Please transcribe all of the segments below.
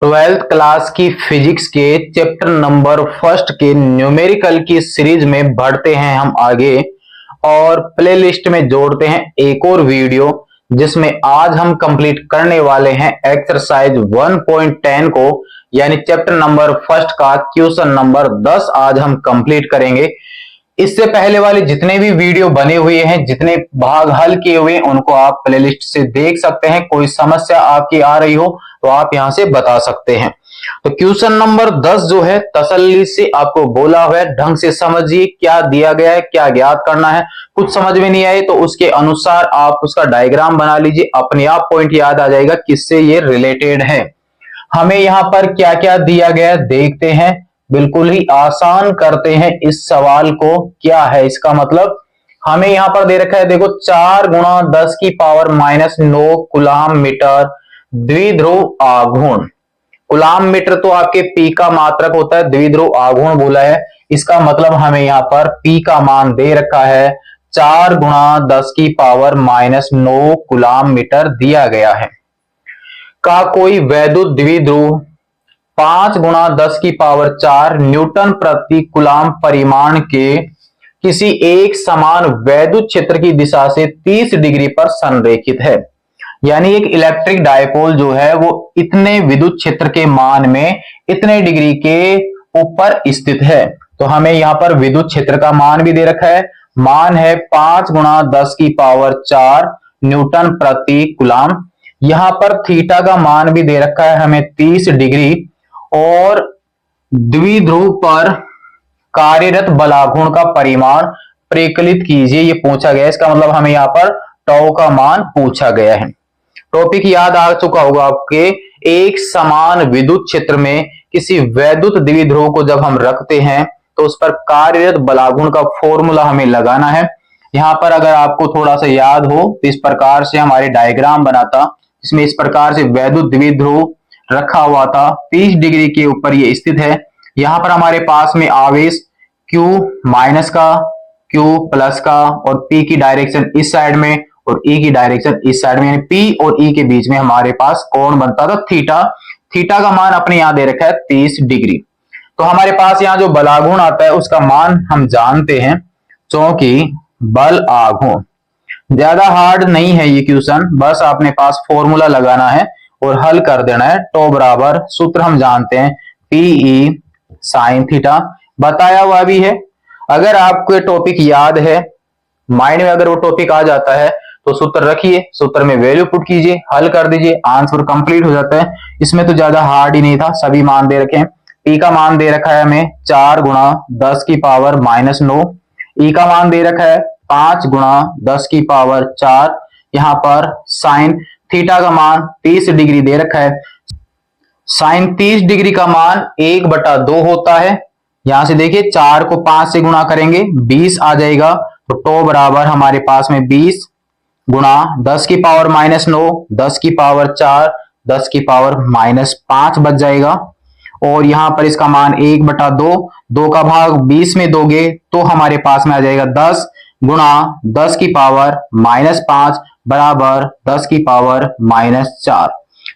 Twelfth class की physics के chapter number first के न्यूमेरिकल की सीरीज में बढ़ते हैं हम आगे और प्लेलिस्ट में जोड़ते हैं एक और वीडियो जिसमें आज हम कंप्लीट करने वाले हैं एक्सरसाइज 1.10 को, यानी चैप्टर नंबर फर्स्ट का क्वेश्चन नंबर 10 आज हम कंप्लीट करेंगे। इससे पहले वाले जितने भी वीडियो बने हुए हैं, जितने भाग हल किए हुए हैं, उनको आप प्लेलिस्ट से देख सकते हैं। कोई समस्या आपकी आ रही हो तो आप यहां से बता सकते हैं। तो क्वेश्चन नंबर 10 जो है तसल्ली से आपको बोला हुआ है, ढंग से समझिए क्या दिया गया है, क्या ज्ञात करना है। कुछ समझ में नहीं आए तो उसके अनुसार आप उसका डायग्राम बना लीजिए, अपने आप पॉइंट याद आ जाएगा किससे ये रिलेटेड है। हमें यहां पर क्या क्या दिया गया है देखते हैं, बिल्कुल ही आसान करते हैं इस सवाल को। क्या है इसका मतलब, हमें यहां पर दे रखा है, देखो 4 गुणा 10 की पावर -9 कूलाम मीटर द्विध्रुव आघूर्ण। कूलाम मीटर तो आपके पी का मात्रक होता है, द्विध्रुव आघूर्ण बोला है, इसका मतलब हमें यहां पर पी का मान दे रखा है 4 गुणा 10 की पावर -9 कूलाम मीटर दिया गया है। का कोई वैद्युत द्विध्रुव 5 गुणा 10 की पावर 4 न्यूटन प्रति कूलाम परिमाण के किसी एक समान वैद्युत क्षेत्र की दिशा से 30 डिग्री पर संरेखित है। यानी एक इलेक्ट्रिक डायपोल जो है वो इतने विद्युत क्षेत्र के मान में इतने डिग्री के ऊपर स्थित है। तो हमें यहां पर विद्युत क्षेत्र का मान भी दे रखा है, मान है 5 गुणा 10 की पावर 4 न्यूटन प्रति कूलाम। यहां पर थीटा का मान भी दे रखा है हमें 30 डिग्री, और द्विध्रुव पर कार्यरत बलाघूर्ण का परिमाण प्रकलित कीजिए, ये पूछा गया है। इसका मतलब हमें यहाँ पर टॉ का मान पूछा गया है। टॉपिक याद आ चुका होगा आपके, एक समान विद्युत क्षेत्र में किसी वैद्युत द्विध्रुव को जब हम रखते हैं तो उस पर कार्यरत बलाघूर्ण का फॉर्मूला हमें लगाना है। यहाँ पर अगर आपको थोड़ा सा याद हो तो इस प्रकार से हमारे डायग्राम बनाता, इसमें इस प्रकार से वैद्युत द्विध्रुव रखा हुआ था, 30 डिग्री के ऊपर ये स्थित है। यहां पर हमारे पास में आवेश Q माइनस का, Q प्लस का, और P की डायरेक्शन इस साइड में और E की डायरेक्शन इस साइड में, यानी P और E के बीच में हमारे पास कोण बनता था थीटा। थीटा का मान अपने यहां दे रखा है 30 डिग्री। तो हमारे पास यहां जो बलाघूर्ण आता है उसका मान हम जानते हैं, क्योंकि बल आघूर्ण ज्यादा हार्ड नहीं है ये क्वेश्चन, बस अपने पास फॉर्मूला लगाना है और हल कर देना है। टॉ बराबर सूत्र हम जानते हैं PE साइन थीटा, बताया हुआ भी है। अगर आपको टॉपिक याद है, माइंड में अगर वो टॉपिक आ जाता है तो सूत्र रखिए, सूत्र में वैल्यू पुट कीजिए, हल कर दीजिए, आंसर कंप्लीट हो जाता है। इसमें तो ज्यादा हार्ड ही नहीं था, सभी मान दे रखे हैं। पी का मान दे रखा है हमें 4 गुणा 10 की पावर -9, ई का मान दे रखा है 5 गुणा 10 की पावर 4, यहां पर साइन थीटा का मान 30 डिग्री दे रखा है। साइन 30 डिग्री का मान 1/2 होता है। यहां से देखिए 4 को 5 से गुणा करेंगे 20 आ जाएगा, तो टॉ बराबर हमारे पास में 20 गुणा 10 की पावर -9, 10 की पावर 4, 10 की पावर -5 बच जाएगा। और यहां पर इसका मान 1/2, 2 का भाग 20 में दोगे तो हमारे पास में आ जाएगा 10 गुणा 10 की पावर -5 बराबर 10 की पावर -4।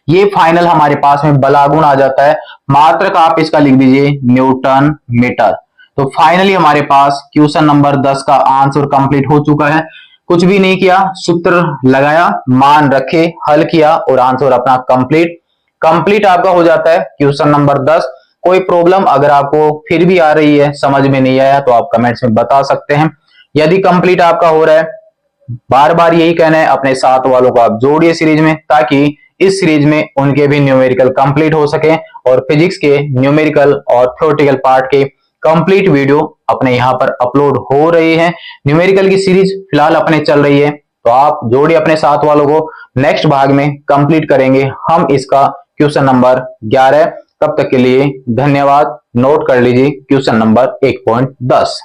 ये फाइनल हमारे पास में बलाघूर्ण आ जाता है। मात्रक आप इसका लिख दीजिए न्यूटन मीटर। तो फाइनली हमारे पास क्वेश्चन नंबर 10 का आंसर कंप्लीट हो चुका है। कुछ भी नहीं किया, सूत्र लगाया, मान रखे, हल किया और आंसर अपना कंप्लीट आपका हो जाता है क्वेश्चन नंबर 10। कोई प्रॉब्लम अगर आपको फिर भी आ रही है, समझ में नहीं आया, तो आप कमेंट्स में बता सकते हैं। यदि कंप्लीट आपका हो रहा है, बार बार यही कहना है, अपने साथ वालों को आप जोड़िए सीरीज में, ताकि इस सीरीज में उनके भी न्यूमेरिकल कंप्लीट हो सके और फिजिक्स के न्यूमेरिकल और थ्योरेटिकल पार्ट के कंप्लीट वीडियो अपने यहाँ पर अपलोड हो रहे हैं। न्यूमेरिकल की सीरीज फिलहाल अपने चल रही है, तो आप जोड़िए अपने साथ वालों को। नेक्स्ट भाग में कंप्लीट करेंगे हम इसका क्वेश्चन नंबर 11। तब तक के लिए धन्यवाद। नोट कर लीजिए क्वेश्चन नंबर 1.10।